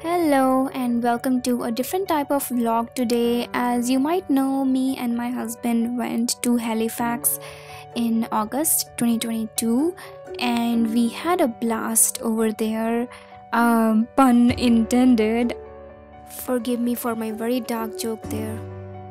Hello and welcome to a different type of vlog today. As you might know, me and my husband went to Halifax in August 2022 and we had a blast over there. Pun intended. Forgive me for my very dark joke there.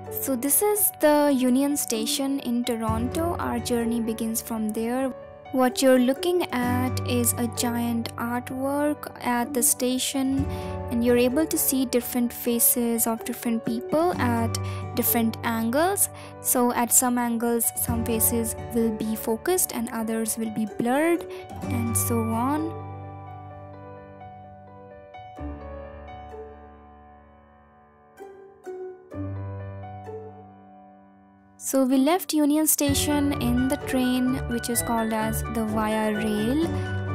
So this is the Union Station in Toronto. Our journey begins from there. What you're looking at is a giant artwork at the station, and you're able to see different faces of different people at different angles. So at some angles, some faces will be focused and others will be blurred, and so on. So we left Union Station in the train which is called as the VIARail,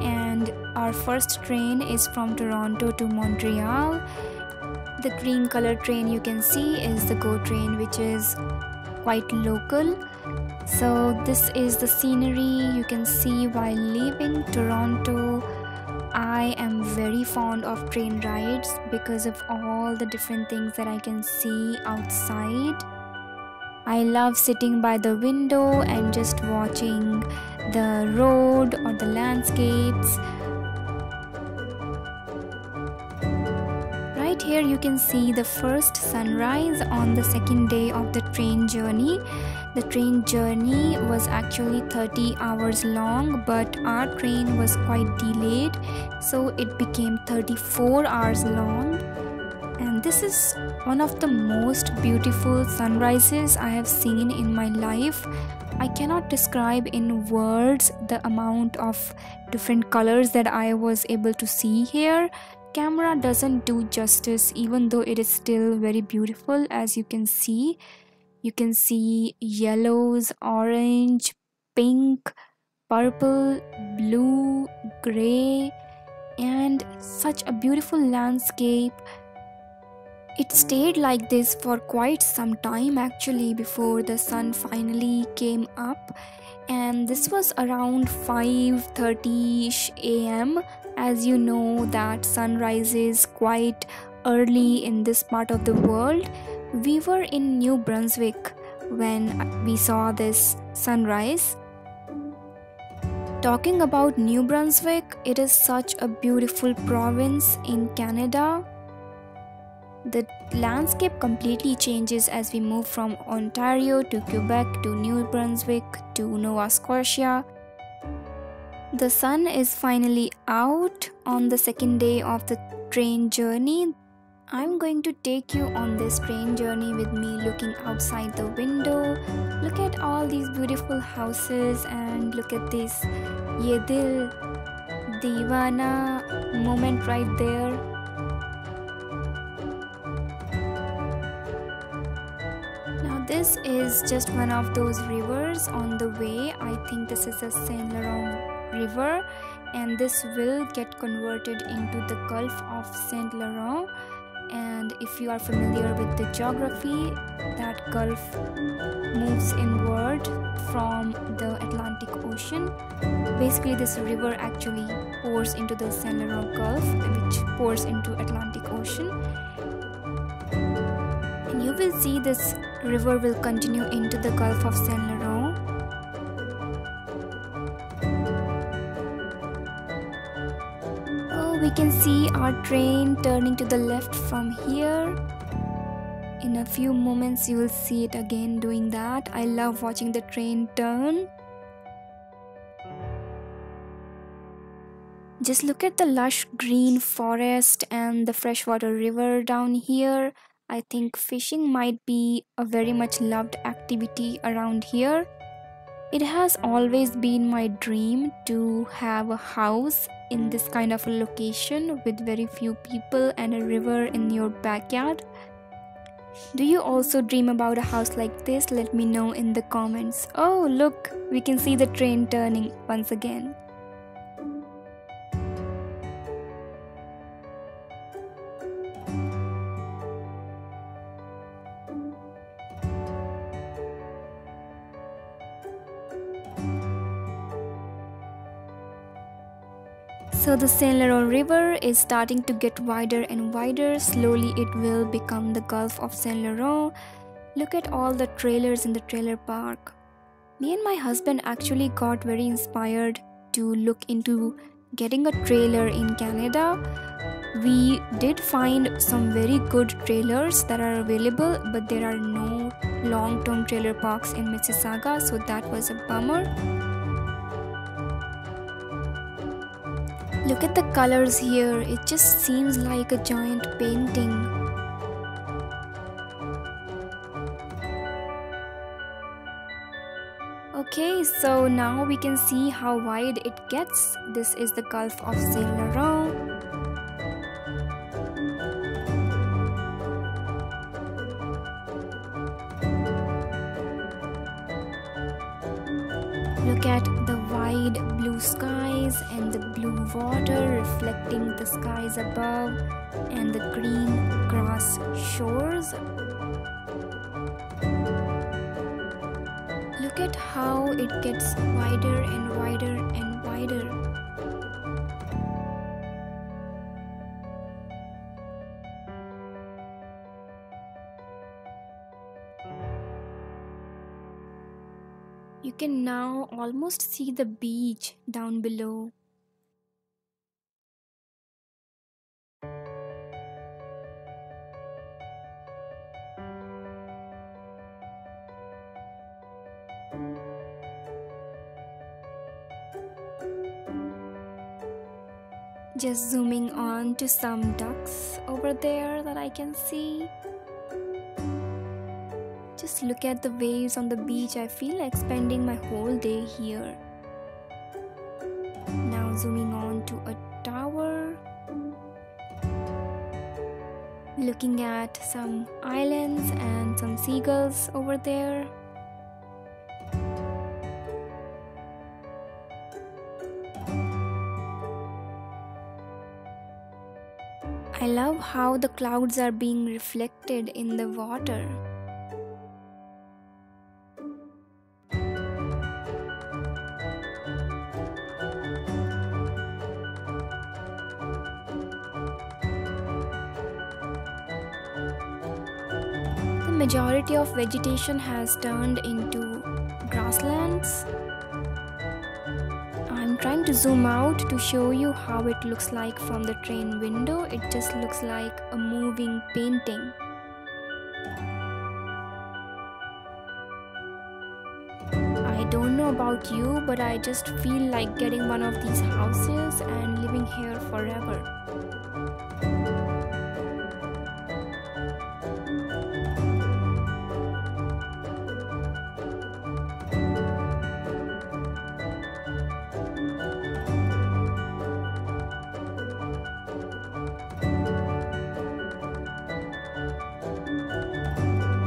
and our first train is from Toronto to Montreal. The green color train you can see is the GO train, which is quite local. So this is the scenery you can see while leaving Toronto. I am very fond of train rides because of all the different things that I can see outside. I love sitting by the window and just watching the road or the landscapes. Right here you can see the first sunrise on the second day of the train journey. The train journey was actually 30 hours long, but our train was quite delayed, so it became 34 hours long. And this is one of the most beautiful sunrises I have seen in my life. I cannot describe in words the amount of different colors that I was able to see here. Camera doesn't do justice, even though it is still very beautiful. As you can see yellows, orange, pink, purple, blue, gray, and such a beautiful landscape. It stayed like this for quite some time actually before the sun finally came up, and this was around 5:30 a.m. As you know that sun rises quite early in this part of the world. We were in New Brunswick when we saw this sunrise. Talking about New Brunswick, it is such a beautiful province in Canada. The landscape completely changes as we move from Ontario to Quebec to New Brunswick to Nova Scotia. The sun is finally out on the second day of the train journey. I'm going to take you on this train journey with me, looking outside the window. Look at all these beautiful houses and look at this Ye Dil Deewana moment right there. This is just one of those rivers on the way. I think this is a Saint Laurent river, and this will get converted into the Gulf of Saint Laurent. And if you are familiar with the geography, that gulf moves inward from the Atlantic Ocean. Basically, this river actually pours into the Saint Laurent Gulf, which pours into Atlantic Ocean. And you will see this river will continue into the Gulf of Saint Laurent. Oh, we can see our train turning to the left from here. In a few moments you will see it again doing that. I love watching the train turn. Just look at the lush green forest and the freshwater river down here. I think fishing might be a very much loved activity around here. It has always been my dream to have a house in this kind of a location with very few people and a river in your backyard. Do you also dream about a house like this? Let me know in the comments. Oh, look, we can see the train turning once again. So the Saint Laurent River is starting to get wider and wider. Slowly it will become the Gulf of Saint Laurent. Look at all the trailers in the trailer park. Me and my husband actually got very inspired to look into getting a trailer in Canada. We did find some very good trailers that are available, but there are no long-term trailer parks in Mississauga, so that was a bummer. Look at the colors here, it just seems like a giant painting. Okay, so now we can see how wide it gets. This is the Gulf of Saint Laurent. Look at the wide blue skies and the blue water reflecting the skies above and the green grass shores. Look at how it gets wider and wider and wider. You can now almost see the beach down below. Just zooming on to some ducks over there that I can see. Just look at the waves on the beach. I feel like spending my whole day here. Now zooming on to a tower. Looking at some islands and some seagulls over there. I love how the clouds are being reflected in the water. The majority of vegetation has turned into grasslands. I'm trying to zoom out to show you how it looks like from the train window. It just looks like a moving painting. I don't know about you, but I just feel like getting one of these houses and living here forever.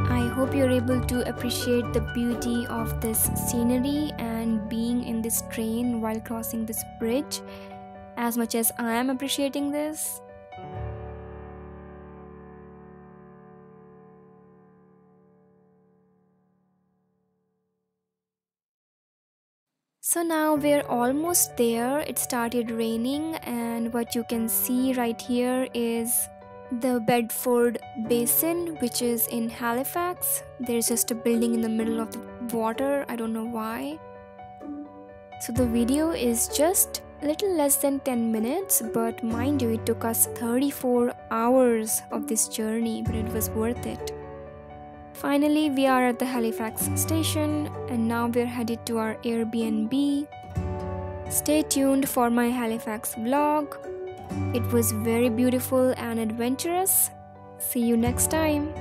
I hope you're able to appreciate the beauty of this scenery and being in this train while crossing this bridge as much as I am appreciating this. So now we're almost there. It started raining, and what you can see right here is the Bedford Basin, which is in Halifax. There's just a building in the middle of the water. I don't know why. So the video is just a little less than 10 minutes, but mind you, it took us 34 hours of this journey, but it was worth it. Finally, we are at the Halifax station, and now we're headed to our Airbnb. Stay tuned for my Halifax vlog. It was very beautiful and adventurous. See you next time.